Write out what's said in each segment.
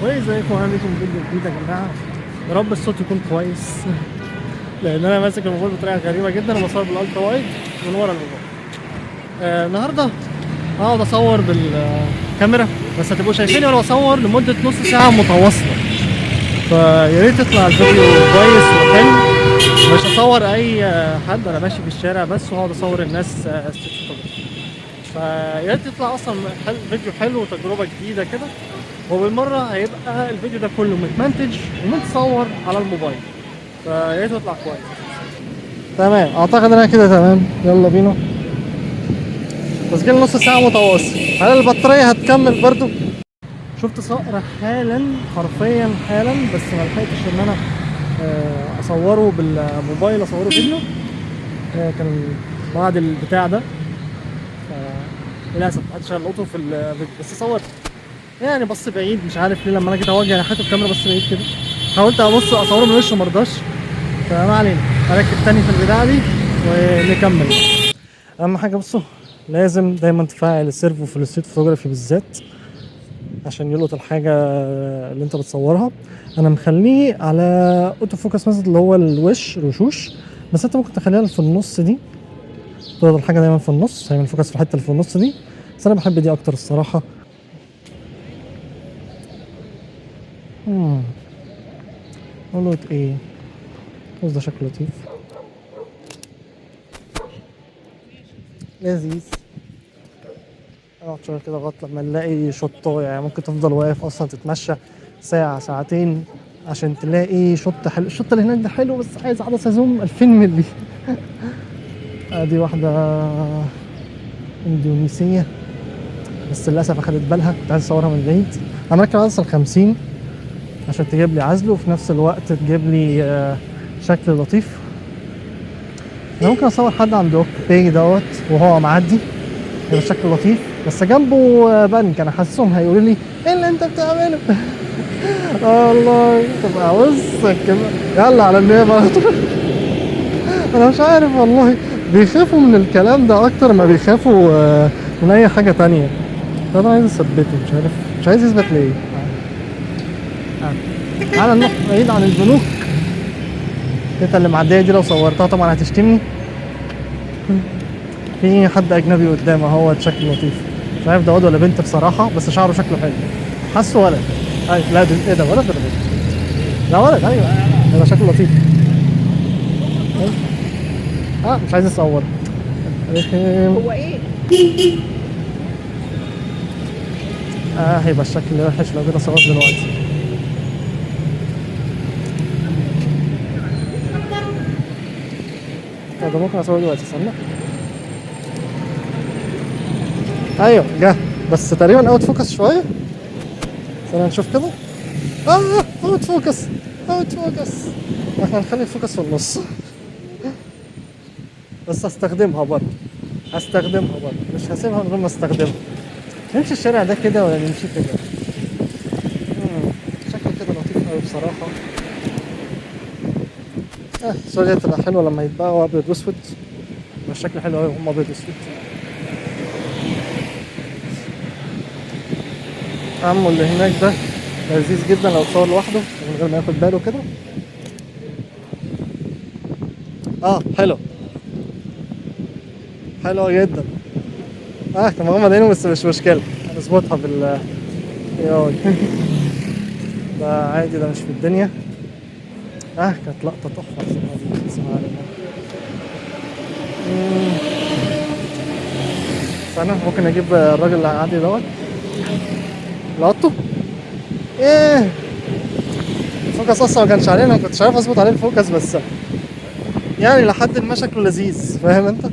وازيكم عامل ايه في فيديو جديد يا جماعه. يا رب الصوت يكون كويس لان انا ماسك الموبايل بطريقه غريبه جدا وبصور بالالترا وايد من ورا الموبايل. النهارده هقعد اصور بالكاميرا بس هتبقوا شايفيني وانا بصور لمده نص ساعه متواصله، فيا ريت يطلع الفيديو كويس وحلو. مش هصور اي حد انا ماشي في الشارع بس، وهقعد اصور الناس ستريت فوتوغرافي. فيا ريت يطلع اصلا فيديو حلو وتجربه جديده كده، وبالمره هيبقى الفيديو ده كله متمنتج ومتصور على الموبايل، فيا ريت يطلع كويس. تمام، اعتقد انا كده تمام. يلا بينا. تسجيل نص ساعه متواصل، هل البطاريه هتكمل برضو؟ شفت صقر حالا، حرفيا حالا، بس ما لحقتش ان انا اصوره بالموبايل، اصوره فيديو. كان بعد البتاع ده، للاسف محدش هلقطه في الفيديو، بس صورت يعني بص بعيد. مش عارف ليه لما انا جيت اوجه ناحيه الكاميرا بص بعيد كده، حاولت ابص اصوره من وشه مرضاش. فما علينا، هركب تاني في البتاعه دي ونكمل. اهم حاجه بصوا، لازم دايما تفعل السيرفو في الستريت فوتوغرافي بالذات عشان يلقط الحاجه اللي انت بتصورها. انا مخليه على اوتو فوكس مثلا، اللي هو الوشوش، بس انت ممكن تخليها في النص دي، تلقط الحاجه دايما في النص، هيعمل فوكس في الحته اللي في النص دي. بس انا بحب دي اكتر الصراحه. القط ايه؟ بص ده شكله لطيف لذيذ. اقعد شويه كده لغايه لما نلاقي شطه، يعني ممكن تفضل واقف اصلا تتمشى ساعه ساعتين عشان تلاقي شط حلو. الشط اللي هناك ده حلو بس عايز عدسه زوم 2000 مللي. ادي واحده اندونيسيه بس للاسف اخدت بالها، كنت عايز اصورها من بعيد. انا مركب عدسه ال 50 عشان تجيب لي عزل وفي نفس الوقت تجيب لي شكل لطيف. انا ممكن اصور حد عند اوكي دوت وهو معدي، يبقى شكله لطيف، بس جنبه بنك انا حاسسهم هيقولوا لي ايه اللي انت بتعمله. والله تبقى بص كده، يلا على النيابه على طول. انا مش عارف والله، بيخافوا من الكلام ده اكتر ما بيخافوا من اي حاجه تانية. انا عايز اثبته، مش عارف، مش عايز يثبت ليه. تعالى نروح بعيد عن البنوك. انت اللي معديه دي لو صورتها طبعا هتشتمني. في حد اجنبي قدامي اهو، شكله لطيف، مش عارف ده واد ولا بنت بصراحه، بس شعره شكله حلو، حاسه ولد. ايوه لا ايه ده، ولد ولا بنت؟ لا ولد، ايوه ده شكله لطيف. مش عايز اصور. هو ايه؟ هيبقى الشكل وحش لو جيت اصور دلوقتي. ده ممكن اصور دلوقتي، استنى. ايوه جه، بس تقريبا اوت فوكس شويه. استنى نشوف كده. اوت فوكس، اوت فوكس. احنا هنخلي الفوكس في النص. بس هستخدمها برضه، هستخدمها برضه، مش هسيبها من غير ما استخدمها. نمشي الشارع ده كده ولا نمشي كده؟ شكله كده لطيف قوي بصراحة. الصورة دي هتبقى حلوة لما يتباعوا أبيض وأسود، يبقى الشكل حلو قوي وهم أبيض وأسود. عمو اللي هناك ده لذيذ جدا لو تصور لوحده من غير ما ياخد باله كده. حلو، حلوة جدا. كان مغمض عينه بس مش مشكلة، هنظبطها بال ياي. ده عادي، ده مش في الدنيا. كانت لقطة تحفة بصراحة. استنى، ممكن اجيب الراجل اللي عندي دوت لقطه. ايه الفوكس اصلا ما كانش علينا، ما كنتش عارف اظبط عليه الفوكس، بس يعني لحد ما شكله لذيذ، فاهم انت.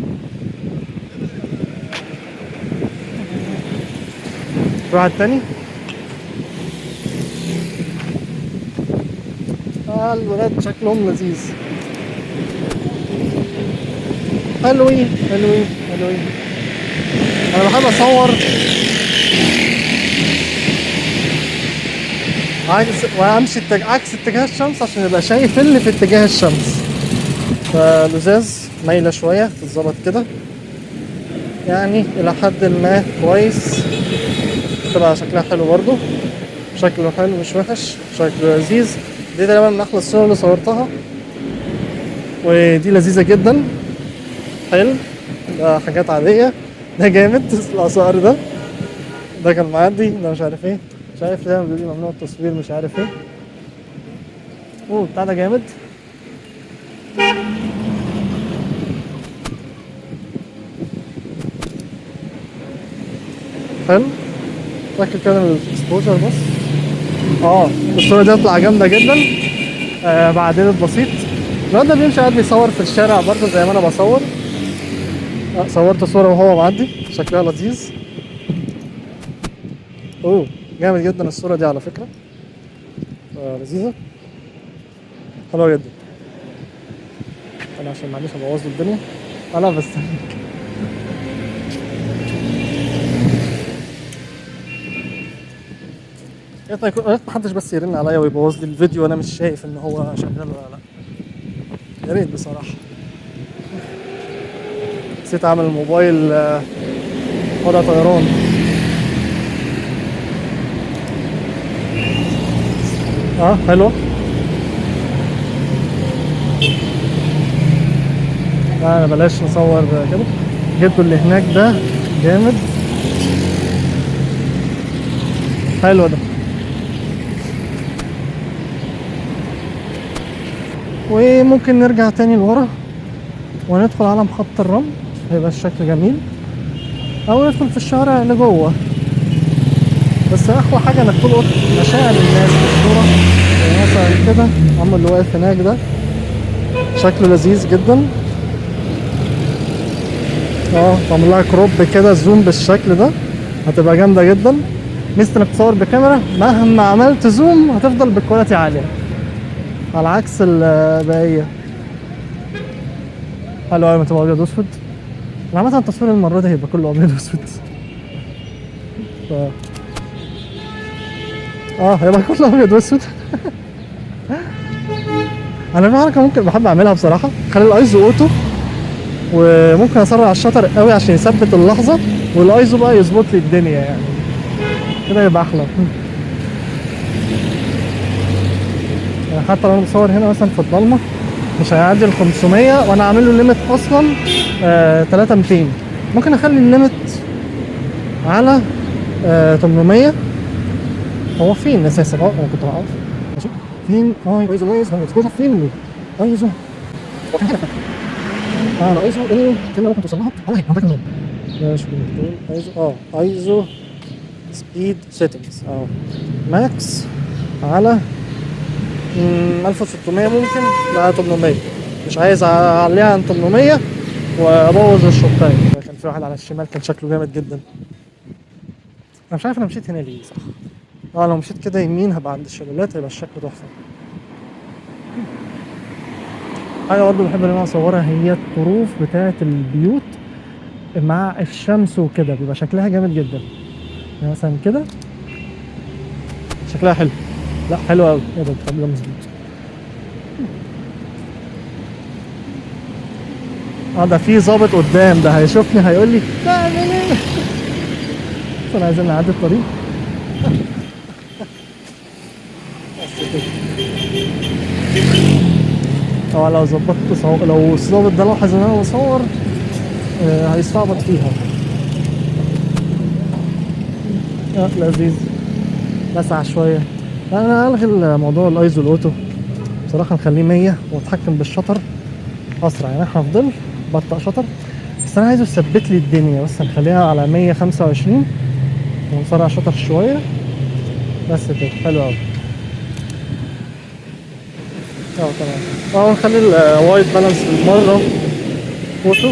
في واحد تاني. الولاد شكلهم لذيذ، حلوين حلوين حلوين. انا بحب اصور وامشي عكس اتجاه الشمس عشان ابقى شايف اللي في اتجاه الشمس. فالازاز مايله شويه تتظبط كده يعني الى حد ما كويس، تبقى شكلها حلو برضو. شكله حلو مش وحش، شكله لذيذ. دي تقريبا من احلى الصور اللي صورتها، ودي لذيذة جدا. حلو، ده حاجات عادية. ده جامد الآثار ده. ده كان معدي، ده مش عارف ايه، شايف ده بيقول لي ممنوع التصوير مش عارف ايه. اوه بتاع ده جامد. حلو، ركز كده من الاكسبوجر بس. الصورة دي هتطلع جامدة جدا. بعد ايديت بسيط. الواد ده بيمشي قاعد بيصور في الشارع برضه زي ما انا بصور. صورت صورة وهو معدي، شكلها لذيذ. اوه جامد جدا الصورة دي على فكرة. لذيذة، حلوة جدا. انا عشان معلش ابوظ له الدنيا. انا بس يا ريت محدش بس يرن عليا ويبوظ لي الفيديو وانا مش شايف ان هو شغال ولا لا. يا ريت بصراحة. نسيت اعمل الموبايل وضع طيران. حلو. لا انا بلاش نصور كده. جبته اللي هناك ده جامد. حلو ده. وممكن نرجع تاني لورا وندخل على محطة الرمل، هيبقى الشكل جميل. او ندخل في الشوارع اللي جوه. بس احلى حاجة انك تلقط مشاعر الناس في الصورة. يعني مثلا كده عم اللي واقف هناك ده شكله لذيذ جدا. تعمل لها كروب كده زوم بالشكل ده هتبقى جامدة جدا. ميزة انك تصور بكاميرا مهما عملت زوم هتفضل بكواليتي عالية على عكس الباقية. حلو اوي لما تبقى ابيض واسود. عامة التصوير المرة دي هيبقى كله ابيض واسود. هيبقى كله ابيض واسود. انا في حركة ممكن بحب اعملها بصراحة، خلي الايزو اوتو وممكن اسرع الشطر قوي عشان يثبت اللحظة، والايزو بقى يظبط لي الدنيا يعني كده يبقى احلى. يعني حتى لو انا بصور هنا مثلا في الضلمة مش هيعدي ال 500 وانا عامل له ليميت اصلا 3200. ممكن اخلي الليميت على 800. هو فين اساسا؟ انا كنت هقف ماشي فين؟ ايزو فين؟ ايزو انا ايزو ايه كده ممكن توصل لها؟ ماشي ايزو ايزو سبيد سيتنجز ماكس على 1600 ممكن لا 800. مش عايز اعليها عن 800 وابوظ الشوطين. كان في واحد على الشمال كان شكله جامد جدا. انا مش عارف انا مشيت هنا ليه صح. لو مشيت كده يمين هبقى عند الشلالات هيبقى الشكل تحفه. حاجه برضه بحب ان انا اصورها هي الطروف بتاعه البيوت مع الشمس وكده بيبقى شكلها جامد جدا. يعني مثلا كده شكلها حلو. لا حلو قوي. ايه ده الكلام ده مظبوط. ده في ظابط قدام ده هيشوفني هيقول لي تعمل ايه؟ بس انا عايزين نعدي الطريق. لو ظبطت لو الظابط ده لاحظ ان انا بصور هيستعبط فيها. لذيذ. لسع شويه. انا الغي موضوع الايزو الاوتو بصراحه، نخليه 100 واتحكم بالشطر اسرع. يعني احنا هفضل بطأ شطر بس انا عايزه يثبت لي الدنيا، بس نخليها على 125 ونسرع شطر شويه بس كده. حلو قوي. تمام. نخلي الوايت بالانس بالمره اوتو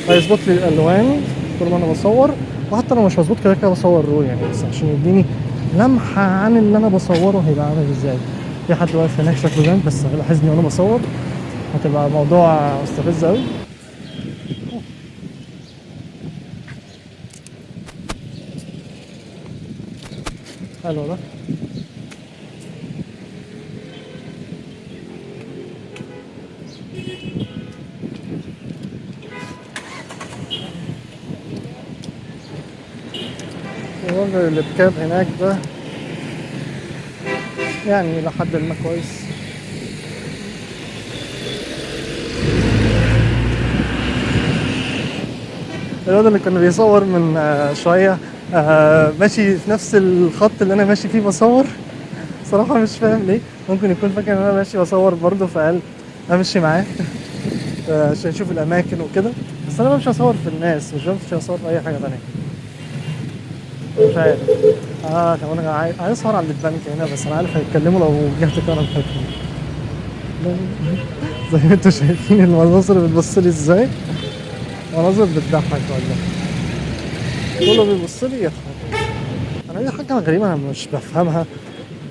هيظبط لي الالوان طول ما انا بصور. وحتى لو مش مظبوط كده كده بصور رو يعني، بس عشان يديني لمحه عن اللي انا بصوره هيبقى عامل ازاي. في حد واقف هناك شكله جامد بس لاحظني وانا بصور هتبقى موضوع مستفز قوي. حلو ده. الشغل اللي بكاب هناك ده يعني لحد ما كويس. الواد اللي كان بيصور من شوية ماشي في نفس الخط اللي أنا ماشي فيه بصور. صراحة مش فاهم ليه، ممكن يكون فاكر إن أنا ماشي بصور برضه فقال أمشي معاه عشان يشوف الأماكن وكده. بس أنا بمشي أصور في الناس، مش بمشي أصور في أي حاجة تانية. مش عارف. كمان أنا عايز أصور عند البنك هنا، بس أنا عارف هيتكلموا لو جهت كرم فاكر. زي ما انتوا شايفين المناظر بتبصلي ازاي، مناظر بتضحك والله، كله بيبص لي يضحك. انا دي حاجه غريبه انا مش بفهمها،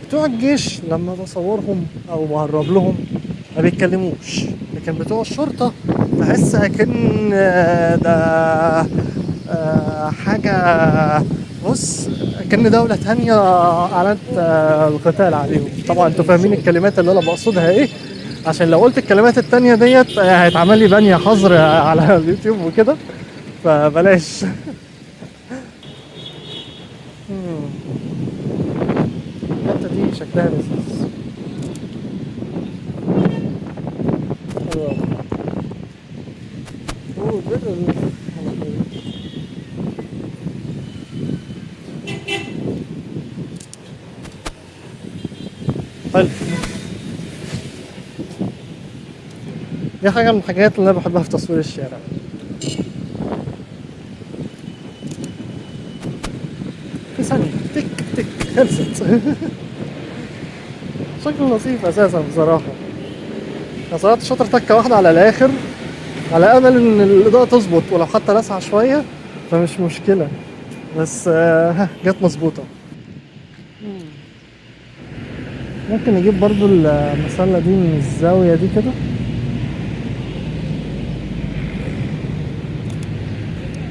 بتوع الجيش لما بصورهم او بهرب لهم ما بيتكلموش، لكن بتوع الشرطه بحس اكن ده حاجه، بص كأن دولة تانية أعلنت القتال عليهم. طبعا انتوا فاهمين الكلمات اللي أنا بقصدها إيه، عشان لو قلت الكلمات التانية ديت هيتعمل لي بنية حظر على اليوتيوب وكده، فبلاش. الحتة دي شكلها لذيذ. حلوة. أوه حلو. دي حاجة من الحاجات اللي أنا بحبها في تصوير الشارع. في ثانية تك تك خلصت. شكله لطيف أساسا بصراحة. أنا صورت شاطر تكة واحدة على الآخر على أمل إن الإضاءة تظبط، ولو حتى لسعة شوية فمش مشكلة، بس جت مظبوطة. ممكن نجيب برضو المسلة دي من الزاوية دي كده.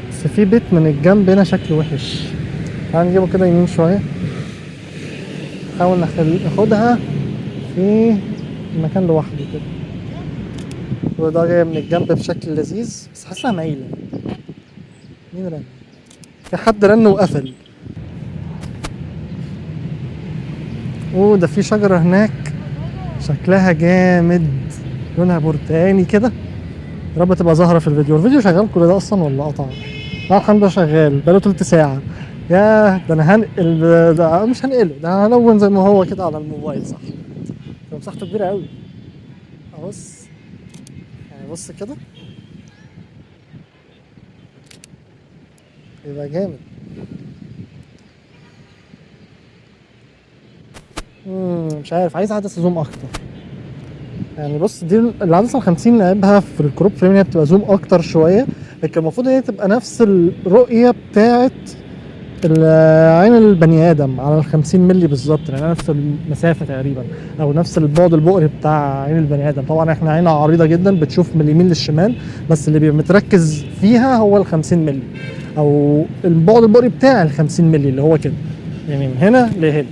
بس في بيت من الجنب هنا شكله وحش، تعال نجيبه كده يمين شوية، نحاول ناخدها في مكان لوحده كده. وده جاي من الجنب بشكل لذيذ، بس حاسسها مايلة. مين رن؟ في حد رن وقفل. ده في شجرة هناك شكلها جامد، لونها برتقاني كده. يا رب تبقى ظاهرة في الفيديو شغال كل ده أصلا ولا قطع؟ الحمد لله شغال بقاله تلت ساعة. ياه ده أنا هنقل، ده مش هنقله، ده هلون زي ما هو كده على الموبايل صح؟ ده مساحته كبيرة أوي. أبص يعني، بص كده يبقى جامد. مش عارف، عايز عدسة زوم أكتر. يعني بص دي العدسة 50 نقلبها في الكروب فريم، هي بتبقى زوم أكتر شوية، لكن المفروض هي تبقى نفس الرؤية بتاعت عين البني ادم على 50 مللي بالظبط، لان نفس المسافه تقريبا او نفس البعد البؤري بتاع عين البني ادم. طبعا احنا عيننا عريضه جدا بتشوف من اليمين للشمال، بس اللي بيبقى متركز فيها هو ال 50 مللي او البعد البؤري بتاع ال 50 مللي اللي هو كده، يعني من هنا لهنا.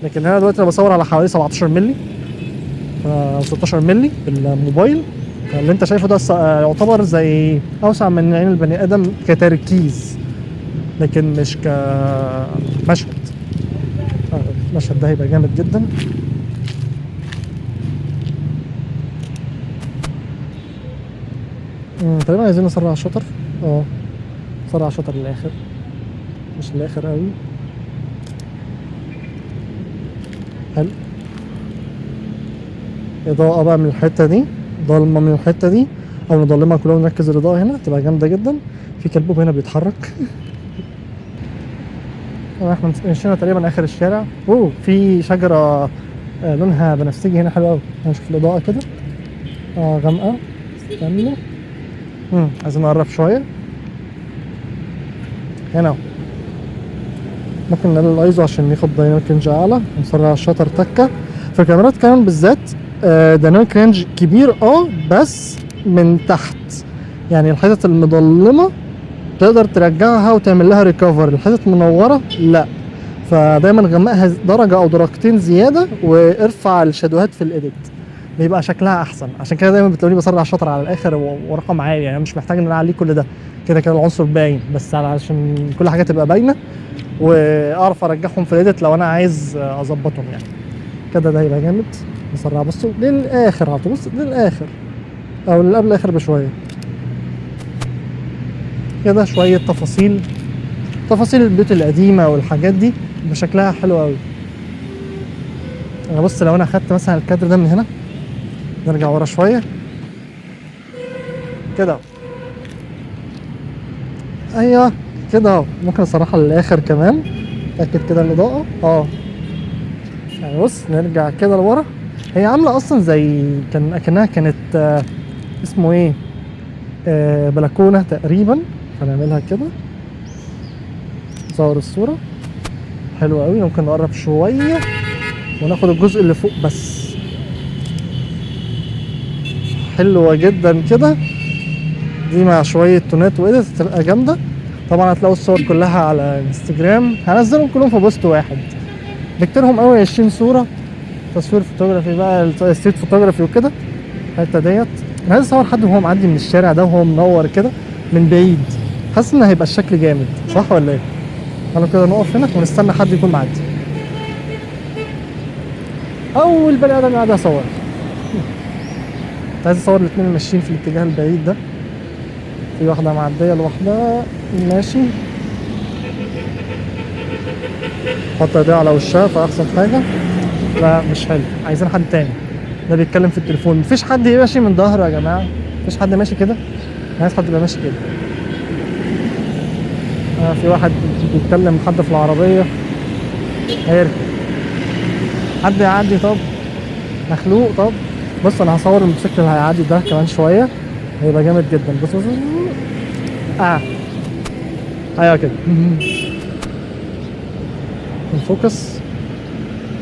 لكن انا دلوقتي انا بصور على حوالي 17 مللي او 16 مللي بالموبايل، فاللي انت شايفه ده يعتبر زي اوسع من عين البني ادم كتركيز، لكن مش كمشهد. المشهد ده هيبقى جامد جدا. تقريبا عايزين نسرع الشطر. نسرع الشطر للاخر، مش للاخر قوي. حلو. اضاءة بقى من الحتة دي، ضلمة من الحتة دي، او نضلمها كلها ونركز الاضاءة هنا تبقى جامدة جدا. في كلبوب هنا بيتحرك. احنا مشينا تقريبا اخر الشارع. في شجرة لونها بنفسجي هنا حلو قوي. هنشوف الاضاءة كده غامقة. استنى، عايزين نقرب شوية هنا. ممكن نقلل الايزو عشان ياخد دايناميك رينج اعلى، ونسرع الشاتر تكة. في الكاميرات كمان بالذات دايناميك رينج كبير بس من تحت، يعني الحتت المظلمة تقدر ترجعها وتعمل لها ريكفر، الحتت منورة لا، فدايما غمقها درجة او درجتين زيادة وارفع الشادوهات في الايديت بيبقى شكلها احسن. عشان كده دايما بتلاقوني بسرع الشطر على الاخر ورقم عالي، يعني مش محتاج ان انا اعليه كل ده، كده كده العنصر باين، بس علشان كل حاجة تبقى باينة واعرف ارجعهم في الايديت لو انا عايز اظبطهم يعني. كده ده هيبقى جامد. نسرع بصوا للاخر على طول، بص للاخر او اللي قبل الاخر بشويه كده. شويه تفاصيل البيوت القديمه والحاجات دي بشكلها حلو قوي. انا بص لو انا اخدت مثلا الكادر ده من هنا، نرجع ورا شويه كده، ايوه كده اهو. ممكن الصراحه للاخر كمان، اتاكد كده الاضاءه يعني. بص نرجع كده لورا، هي عامله اصلا زي اكنها كانت اسمه ايه، بلكونه تقريبا. هنعملها كده، نصور الصوره حلوه قوي. ممكن نقرب شويه وناخد الجزء اللي فوق بس، حلوه جدا كده. دي مع شويه تونات وايديت تبقى جامده. طبعا هتلاقوا الصور كلها على انستجرام، هنزلهم كلهم في بوست واحد. بكتيرهم قوي 20 صوره، تصوير فوتوغرافي بقى، ستريت فوتوغرافي وكده. الحته ديت انا عايز اصور حد وهو معدي من الشارع ده وهو منور كده من بعيد، حاسس ان هيبقى الشكل جامد، صح ولا ايه؟ تعالوا كده نقف هنا ونستنى حد يكون معدي. اول بني ادم قاعد اصور. كنت عايز اصور الاثنين ماشيين في الاتجاه البعيد ده. في واحده معديه لوحدها ماشي، حط ايديها على وشها فاحسن حاجه. لا مش حلو، عايزين حد تاني. ده بيتكلم في التليفون. مفيش حد ماشي من ظهره يا جماعه، مفيش حد ماشي كده. عايز حد يبقى ماشي كده. في واحد بيتكلم حد في العربيه هيركب. حد يعدي طب، مخلوق طب. بص انا هصور الموتوسيكل اللي هيعدي ده كمان شويه، هيبقى جامد جدا. بص ايوه كده.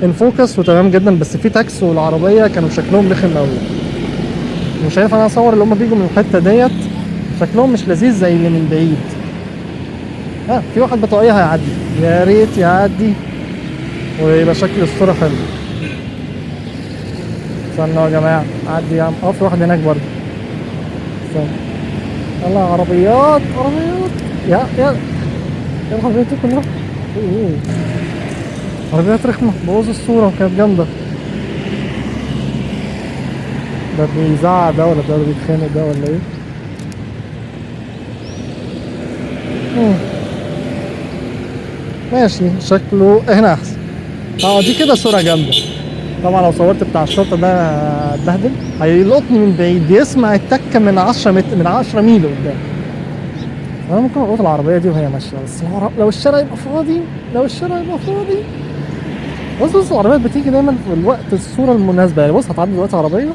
انفوكس وتمام جدا. بس في تاكس والعربيه كانوا شكلهم رخم قوي، مش عارف انا اصور اللي هم بيجوا من الحته ديت شكلهم مش لذيذ زي اللي من بعيد. في واحد بطاقيه هيعدي، يا ريت يعدي ويبقى شكل الصوره حلو. استنوا يا جماعه، عدي يا عم. في واحد هناك برضه. استنى، يلا عربيات يا العربيات دي كلها عربيات رخمه بوظ الصوره وكانت جامده. ده بيزعق ده ولا ده بيتخانق ده ولا ايه؟ ماشي، شكله هنا احسن. دي كده صورة جامدة. طبعا لو صورت بتاع الشرطة ده اتبهدل، هيلقطني من بعيد، بيسمع التكة من 10 متر، من 10 ميل قدام. انا ممكن القط العربية دي وهي ماشية، بس لو الشارع يبقى فاضي، بص العربيات بتيجي دايما في الوقت الصورة المناسبة يعني. بص هتعدي دلوقتي عربية،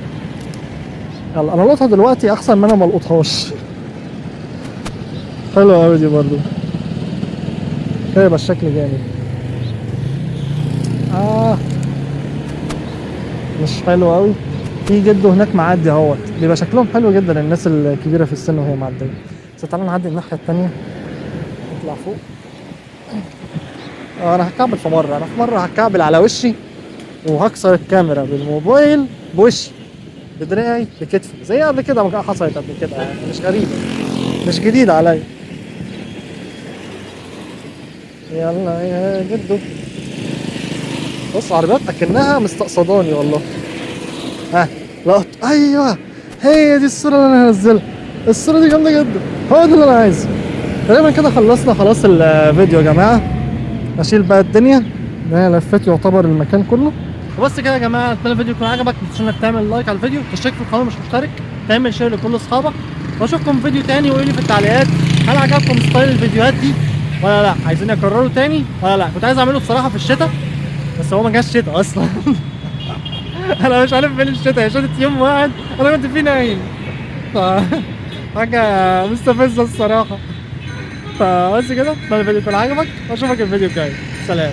يلا انا القطها دلوقتي احسن من انا ما القطهاش. حلوة اوي دي برضو، كده يبقى الشكل جامد. مش حلو قوي. في جده هناك معدي اهوت، بيبقى شكلهم حلو جدا الناس الكبيره في السن وهي معديه. بس تعالى نعدي الناحيه التانيه، نطلع فوق. انا هكعبل في مره، هكعبل على وشي وهكسر الكاميرا بالموبايل بوشي، بدراعي، بكتفي، زي قبل كده ما حصلت قبل كده يعني. مش غريبه، مش جديده عليا. يلا يا جدو. بص عربيات اكنها مستقصداني والله. لقط، ايوه هي دي الصوره اللي انا هنزلها. الصوره دي جامده جدا، هو ده اللي انا عايزه. تقريبا كده خلصنا خلاص الفيديو يا جماعه. اشيل بقى الدنيا، انا لفيت يعتبر المكان كله. وبس كده يا جماعه، اتمنى الفيديو يكون عجبك. ما تنساش انك تعمل لايك على الفيديو، تشترك في القناه مش مشترك، تعمل شير لكل اصحابك. واشوفكم في فيديو تاني. وقولوا لي في التعليقات هل عجبكم ستايل الفيديوهات دي ولا لا، عايزين اكرره تاني ولا لا. كنت عايز اعمله بصراحه في الشتاء، بس هو ما جاش شتاء اصلا. انا مش عارف فين الشتاء، هي شتت يوم واحد انا كنت فيه نايم. حاجه مستفزه الصراحه. فبس كده، اتمنى الفيديو يكون عجبك واشوفك الفيديو الجاي. سلام.